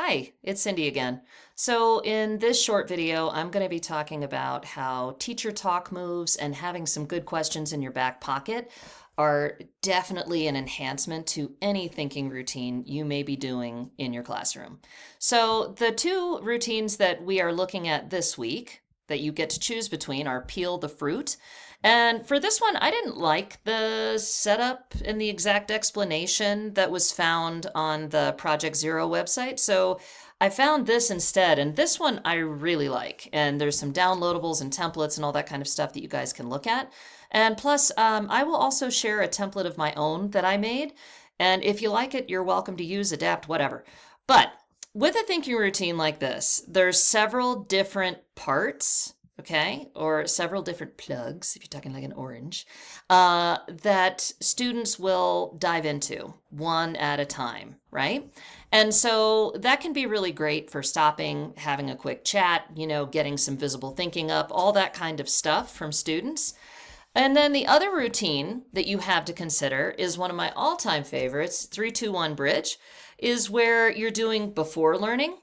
Hi, it's Cindy again. So in this short video, I'm going to be talking about how teacher talk moves and having some good questions in your back pocket are definitely an enhancement to any thinking routine you may be doing in your classroom. So the two routines that we are looking at this week that you get to choose between are peel the fruit. And for this one, I didn't like the setup and the exact explanation that was found on the Project Zero website. So I found this instead, and this one I really like. And there's some downloadables and templates and all that kind of stuff that you guys can look at. And plus, I will also share a template of my own that I made. And if you like it, you're welcome to use, adapt, whatever. But with a thinking routine like this, there's several different parts, okay, or several different plugs, if you're talking like an orange, that students will dive into one at a time, right? And so that can be really great for stopping, having a quick chat, getting some visible thinking up, all that kind of stuff from students. And then the other routine that you have to consider is one of my all-time favorites, 3-2-1 bridge, is where you're doing before learning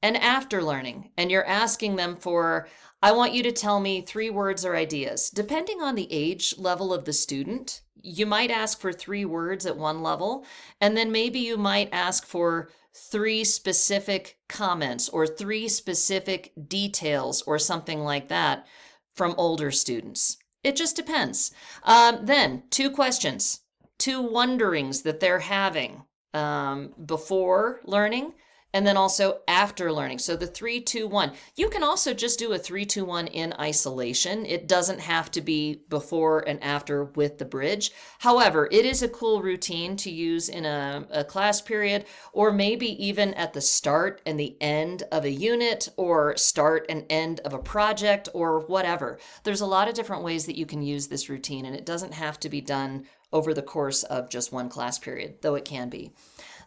and after learning. And you're asking them for, I want you to tell me 3 words or ideas. Depending on the age level of the student, you might ask for 3 words at one level, and then maybe you might ask for 3 specific comments or 3 specific details or something like that from older students. It just depends. Then 2 questions, 2 wonderings that they're having before learning and then also after learning. So the 3-2-1. You can also just do a 3-2-1 in isolation. It doesn't have to be before and after with the bridge. However, it is a cool routine to use in a class period, or maybe even at the start and the end of a unit, or start and end of a project, or whatever. There's a lot of different ways that you can use this routine, and it doesn't have to be done over the course of just one class period, though it can be.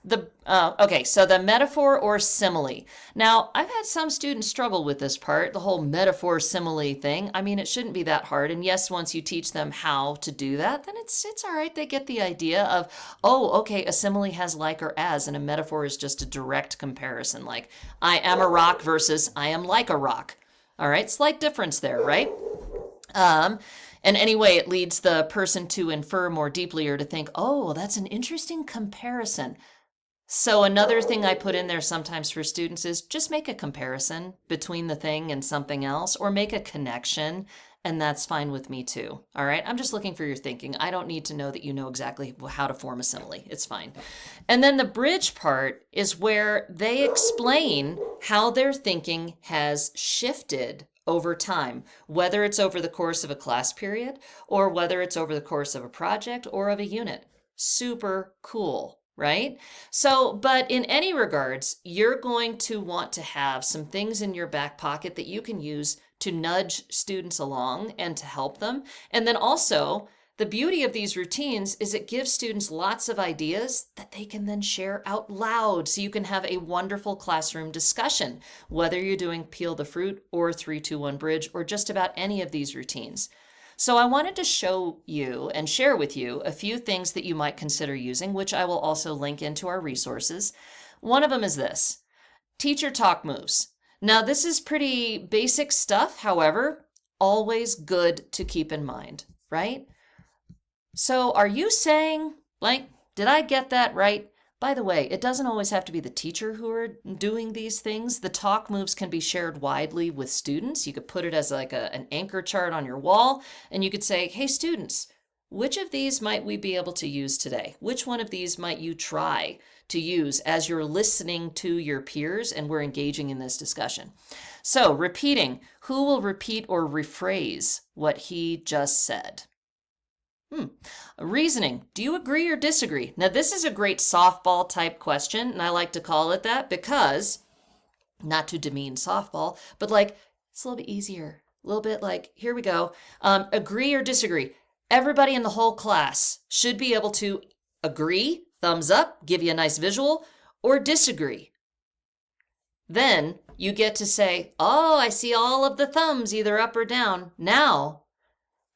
So the metaphor or simile. Now, I've had some students struggle with this part, the whole metaphor simile thing. I mean, it shouldn't be that hard. And yes, once you teach them how to do that, then it's all right. They get the idea of, oh, okay, a simile has like or as, and a metaphor is just a direct comparison, like I am a rock versus I am like a rock. All right, slight difference there, right? And anyway, it leads the person to infer more deeply or to think, oh, well, that's an interesting comparison. So another thing I put in there sometimes for students is just make a comparison between the thing and something else, or make a connection, and that's fine with me too. All right, I'm just looking for your thinking. I don't need to know that you know exactly how to form a simile. It's fine. And then the bridge part is where they explain how their thinking has shifted over time, whether it's over the course of a class period or whether it's over the course of a project or of a unit. Super cool. Right? So, but in any regards, you're going to want to have some things in your back pocket that you can use to nudge students along and to help them. And then also, the beauty of these routines is it gives students lots of ideas that they can then share out loud. So you can have a wonderful classroom discussion, whether you're doing peel the fruit or 3-2-1 bridge or just about any of these routines. So I wanted to show you and share with you a few things that you might consider using, which I will also link into our resources. One of them is this, teacher talk moves. Now this is pretty basic stuff, however, always good to keep in mind, right? So are you saying, like, did I get that right? By the way, it doesn't always have to be the teacher who are doing these things. The talk moves can be shared widely with students. You could put it as like an anchor chart on your wall, and you could say, hey, students, which of these might we be able to use today? Which one of these might you try to use as you're listening to your peers and we're engaging in this discussion? So repeating, who will repeat or rephrase what he just said? Reasoning. Do you agree or disagree? Now, this is a great softball type question, and I like to call it that because, not to demean softball, but like, it's a little bit easier. A little bit like, here we go. Agree or disagree. Everybody in the whole class should be able to agree, thumbs up, give you a nice visual, or disagree. Then you get to say, oh, I see all of the thumbs either up or down. Now,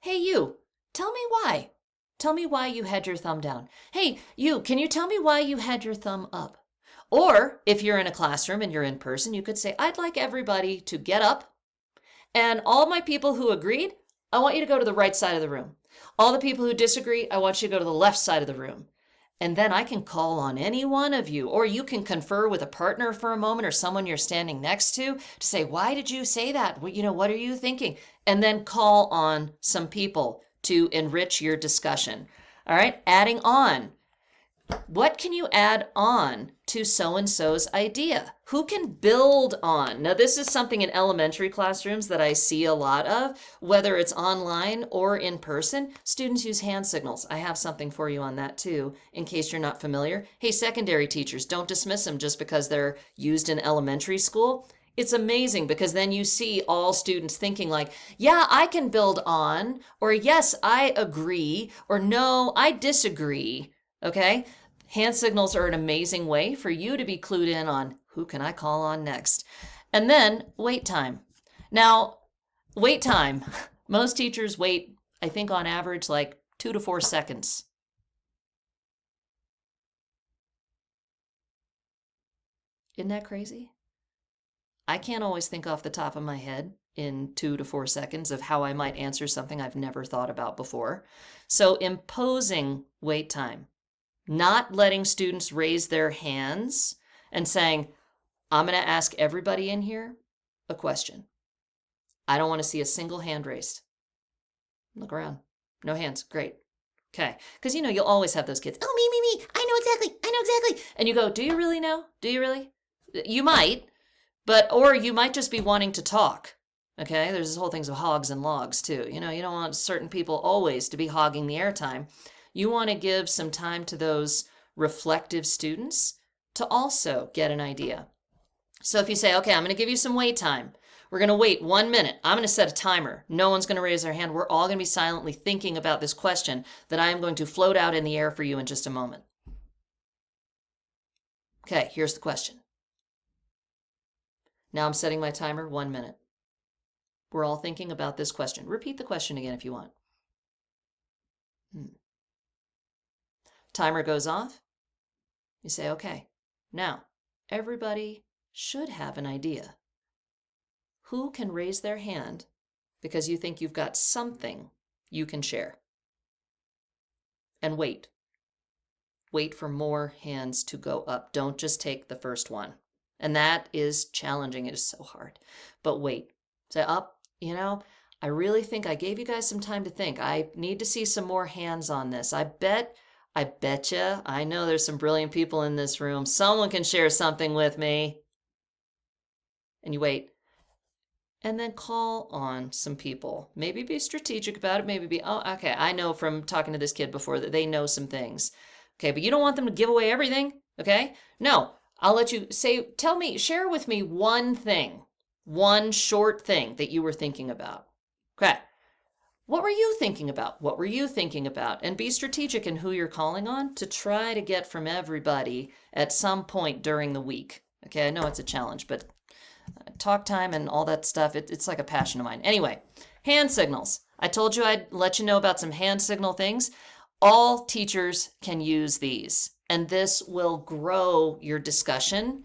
hey, you. Tell me why. Tell me why you had your thumb down. Hey, you, can you tell me why you had your thumb up? Or if you're in a classroom and you're in person, you could say, I'd like everybody to get up, and all my people who agreed, I want you to go to the right side of the room. All the people who disagree, I want you to go to the left side of the room. And then I can call on any one of you, or you can confer with a partner for a moment or someone you're standing next to say, why did you say that? What are you thinking? And then call on some people to enrich your discussion. All right, adding on. What can you add on to so-and-so's idea? Who can build on? Now, this is something in elementary classrooms that I see a lot of, whether it's online or in person. Students use hand signals. I have something for you on that too, in case you're not familiar. Hey, secondary teachers, don't dismiss them just because they're used in elementary school. It's amazing because then you see all students thinking like, yeah, I can build on, or yes, I agree, or no, I disagree. Okay? Hand signals are an amazing way for you to be clued in on who can I call on next. And then wait time. Now, wait time. Most teachers wait, I think on average, like 2 to 4 seconds. Isn't that crazy? I can't always think off the top of my head in 2 to 4 seconds of how I might answer something I've never thought about before. So imposing wait time. Not letting students raise their hands and saying, I'm going to ask everybody in here a question. I don't want to see a single hand raised. Look around. No hands. Great. Okay. Because, you'll always have those kids. Oh, me. I know exactly. And you go, do you really know? Do you really? You might, or you might just be wanting to talk. Okay. There's this whole thing of hogs and logs too. You don't want certain people always to be hogging the airtime. You want to give some time to those reflective students to also get an idea. So if you say, okay, I'm going to give you some wait time. We're going to wait 1 minute. I'm going to set a timer. No one's going to raise their hand. We're all going to be silently thinking about this question that I am going to float out in the air for you in just a moment. Okay, here's the question. Now I'm setting my timer, 1 minute. We're all thinking about this question. Repeat the question again if you want. Timer goes off. You say, okay, now everybody should have an idea. Who can raise their hand because you think you've got something you can share? And wait. Wait for more hands to go up. Don't just take the first one. And that is challenging. It is so hard. But wait. Say, up, I really think I gave you guys some time to think. I need to see some more hands on this. I betcha. I know there's some brilliant people in this room. Someone can share something with me. And you wait. And then call on some people. Maybe be strategic about it. Maybe okay, I know from talking to this kid before that they know some things. Okay, but you don't want them to give away everything, okay? No, I'll let you share with me one thing, one short thing that you were thinking about. Okay. What were you thinking about? What were you thinking about? And be strategic in who you're calling on to try to get from everybody at some point during the week. Okay, I know it's a challenge, but talk time and all that stuff, it's like a passion of mine. Anyway, hand signals. I told you I'd let you know about some hand signal things. All teachers can use these, and this will grow your discussion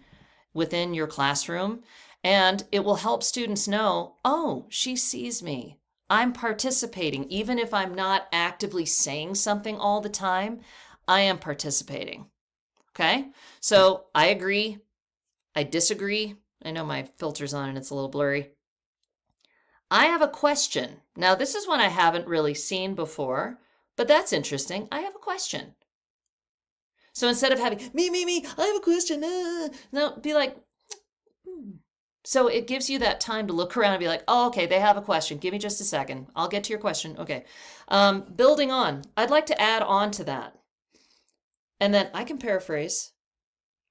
within your classroom, and it will help students know, oh, she sees me. I'm participating. Even if I'm not actively saying something all the time, I am participating. Okay? So I agree. I disagree. I know my filter's on and it's a little blurry. I have a question. Now, this is one I haven't really seen before, but that's interesting. I have a question. So instead of having, me, I have a question. No, be like, So it gives you that time to look around and be like, oh, okay, they have a question. Give me just a second. I'll get to your question. Okay. Building on. I'd like to add on to that. And then I can paraphrase.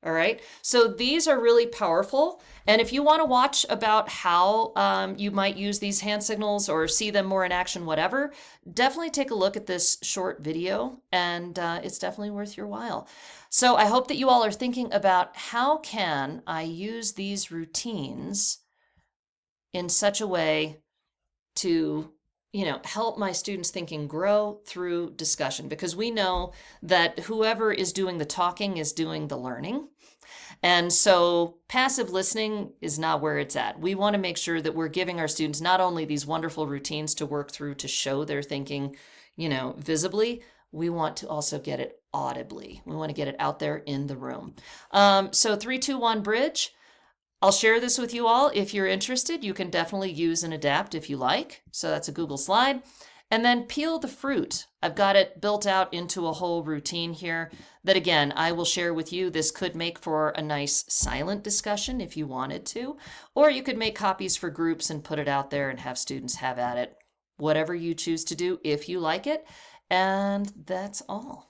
All right. So these are really powerful. And if you want to watch about how you might use these hand signals or see them more in action, whatever, definitely take a look at this short video, and it's definitely worth your while. So I hope that you all are thinking about how can I use these routines in such a way to help my students' thinking grow through discussion, because we know that whoever is doing the talking is doing the learning. And so passive listening is not where it's at. We want to make sure that we're giving our students not only these wonderful routines to work through to show their thinking, visibly, we want to also get it audibly. We want to get it out there in the room. So 3, 2, 1 bridge. I'll share this with you all. If you're interested, you can definitely use and adapt if you like. So that's a Google slide. And then peel the fruit. I've got it built out into a whole routine here that, again, I will share with you. This could make for a nice silent discussion if you wanted to, or you could make copies for groups and put it out there and have students have at it. Whatever you choose to do if you like it. And that's all.